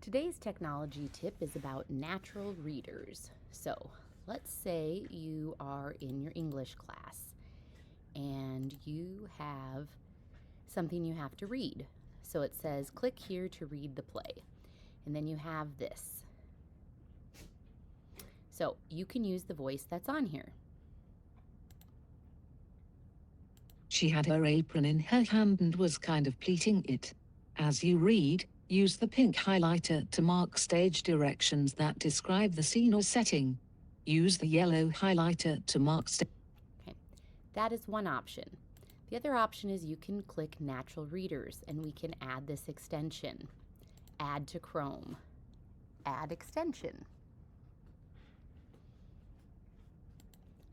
Today's technology tip is about natural readers. So let's say you are in your English class and you have something you have to read. So it says, click here to read the play. And then you have this. So you can use the voice that's on here. She had her apron in her hand and was kind of pleating it. As you read, use the pink highlighter to mark stage directions that describe the scene or setting. Use the yellow highlighter to mark Okay, that is one option. The other option is you can click Natural Readers and we can add this extension. Add to Chrome. Add extension.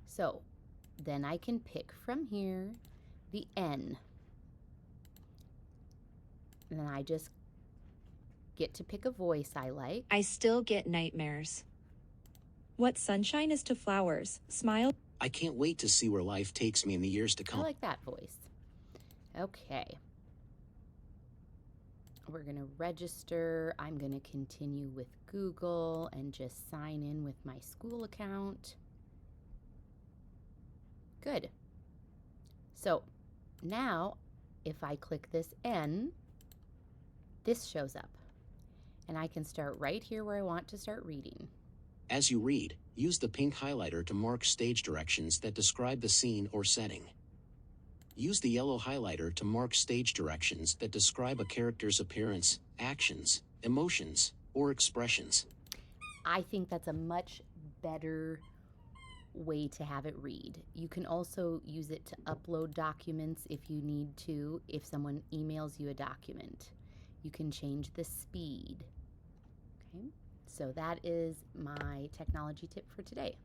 So then I can pick from here the N. And then I just get to pick a voice I like. I still get nightmares. What sunshine is to flowers, smile. I can't wait to see where life takes me in the years to I come. like that voice. Okay. We're going to register. I'm going to continue with Google and just sign in with my school account. Good. So now if I click this N, this shows up. And I can start right here where I want to start reading. As you read, use the pink highlighter to mark stage directions that describe the scene or setting. Use the yellow highlighter to mark stage directions that describe a character's appearance, actions, emotions, or expressions. I think that's a much better way to have it read. You can also use it to upload documents if you need to, if someone emails you a document. You can change the speed. Okay, so that is my technology tip for today.